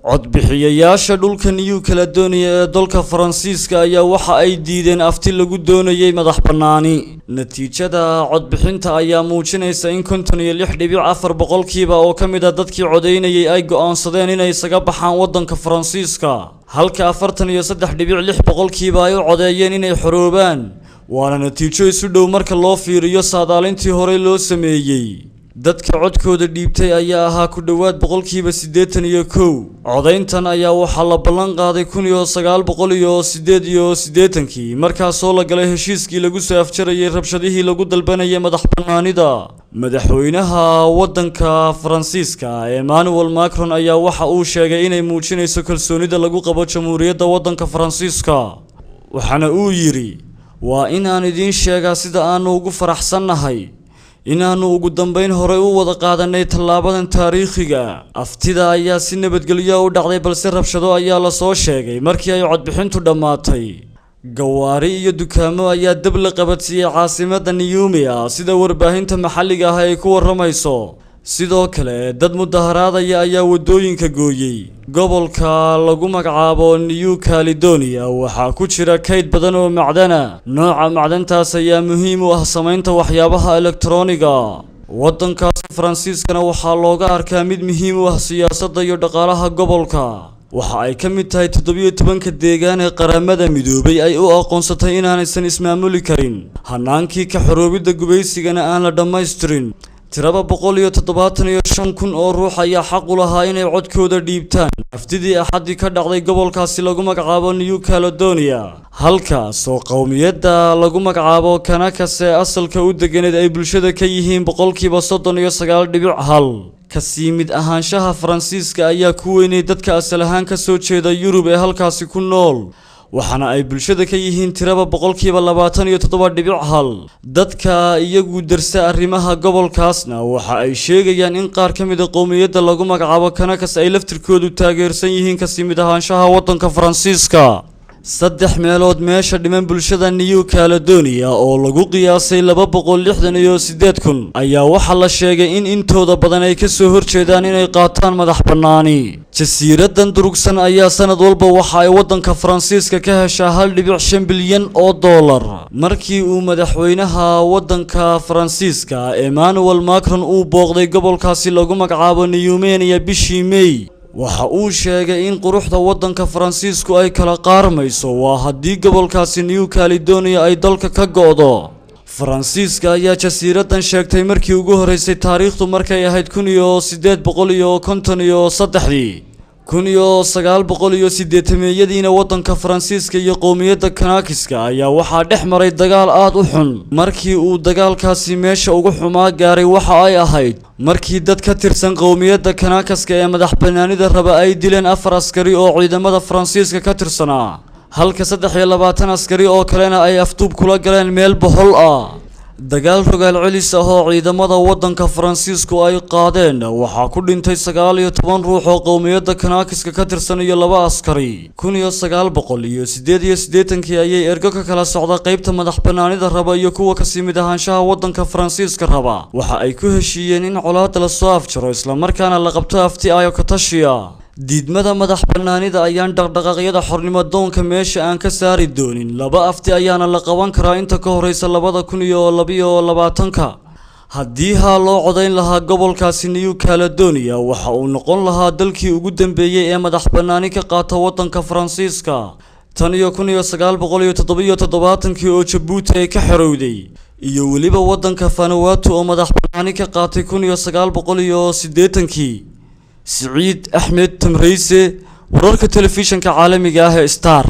codbixiyayaasha dhulka New Caledonia ee dalka Faransiiska ayaa waxa ay diideen afti lagu doonayay madax bannaani. Natiijada codbixinta ayaa muujinaysa in 56.4% oo ka mid ah dadkii codeynayay ay go'aansadeen inay isaga baxaan waddanka Faransiiska, halka 43.6% ay u codeeyeen inay xoroobaan. waana natiijo isu dhow marka loo fiiriyo saadaalintii hore loo sameeyay. dadka codkooda dhiibtay ayaa ahaa ku dhawaad 81%. codeyntan ayaa waxaa la ballan qaaday 1988 markaasoo la galay heshiiskii lagu soo afjarayay rabshadihii lagu dalbanayay madax bannaanida. madaxweynaha waddanka Faransiiska Emmanuel Macron ayaa waxa uu sheegay inay muujinayso kalsoonida lagu qabo jamhuuriyadda waddanka Faransiiska, waxaana uu yiri waa in aan idin sheegaa sida aanu ugu faraxsanahay inaanu ugu dambeyn hore u wada qaadanay tallaabadan taariikhiga. aftida ayaa si nabadgelyo u dhacday, balse rabshado ayaa la soo sheegay markii ay codbixintu dhammaatay. gawaari iyo dukaamo ayaa dab la qabatiyay caasimadda Niumia sida warbaahinta maxalliga ah ay ku waramayso. sidoo kale dad mudaharaadaya ayaa wadooyinka gooyay. gobolka lagu magacaabo New Caledonia waxaa ku jira kayd badan oo macdana. nooca macdantaas ayaa muhiim u ah samaynta waxyaabaha elektarooniga. waddankaas Faransiiskana waxaa looga arkaa mid muhiim u ah siyaasadda iyo dhaqaalaha gobolka. waxa ay ka mid tahay 17 deegaan ee qaramada midoobay ay u aqoonsatay inaanaysan ismaamuli karin. hanaankii ka xoroobidda gubaysigana aan la dhammaystirin. tiraba 175,000 oo ruux ayaa xaq u lahaa inay codkooda dhiibtaan aftidii axadii ka dhacday gobolkaasi lagu magacaabo New Caledonia, halkaas oo qowmiyadda lagu magacaabo Kanakas ee asalka u deganeed ay bulshada ka yihiin 39.1%. kasii mid ahaanshaha Faransiiska ayaa ku weynay dadka asal ahaan ka soo jeeda Yurub ee halkaasi ku nool, waxaana ay bulshada ka yihiin tiraba 27.1%. dadka iyagu darsa arrimaha gobolkaasna waxa ay sheegayaan in qaar ka mid ah qowmiyadda lagu magacaabo Kanakas ay laftirkoodu taageersan yihiin kasii mid ahaanshaha waddanka Faransiiska. 3 meelood meesha dhiman bulshada New Caledonia oo lagu qiyaasay 268,000 ayaa waxa la sheegay in intooda badan ay ka soo horjeedaan inay qaataan madax bannaani. jasiiradan durugsan ayaa sanad walba waxa ay waddanka Faransiiska ka heshaa 1.5 bilyan oo dollar. markii uu madaxweynaha waddanka Faransiiska Emmanuel Macron uu booqday gobolkaasi lagu magacaabo Niumia bishii May, waxa uu sheegay in quruxda waddanka Faransiisku ay kala qaarmayso waa haddii gobolkaasi New Caledonia ay dalka ka go'do. Faransiiska ayaa jasiiradan sheegtay markii ugu horeysay taariikhdu markay ahayd 1853. 1980yadiina waddanka Faransiiska iyo qowmiyadda Kanakiska ayaa waxaa dhex maray dagaal aad u xun. markii uu dagaalkaasi meesha ugu xumaa gaaray waxa ay ahayd markii dad ka tirsan qowmiyadda Kanakaska ee madax bannaanida raba ay dileen 4 askari oo ciidamada Faransiiska ka tirsanaa, halka 23 askari oo kalena ay afduub kula galeen meel bohol ah. dagaal rogaal celis ah oo ciidamada waddanka Faransiisku ay qaadeen waxaa ku dhintay 19 ruux oo qowmiyadda Kanakiska ka tirsan iyo 2 askari. 1988 ayay ergo ka kala socda qaybta madax bannaanida raba iyo kuwa ka sii mid ahaanshaha waddanka Faransiiska raba waxa ay ku heshiiyeen in colaadda la soo afjaro isla markaana la qabto afti ayo ka tashiya. diidmada madax bannaanida ayaan dhaqdhaqaaqyada xornimo doonka meesha aan ka saari doonin. 2 afti ayaana la qaban karaa inta ka horeysa 2022. haddii loo codeyn lahaa gobolkaasi New Caledonia waxa uu noqon lahaa dalkii ugu dambeeyay ee madax bannaani ka qaata waddanka Faransiiska tan iyo 1977 oo Djibouti ay ka xorowday, iyo weliba waddanka Vanuatu oo madax bannaani ka qaatay 1980. سعيد أحمد تمريسي ورارك تلفزيون كعالمي جاه ستار.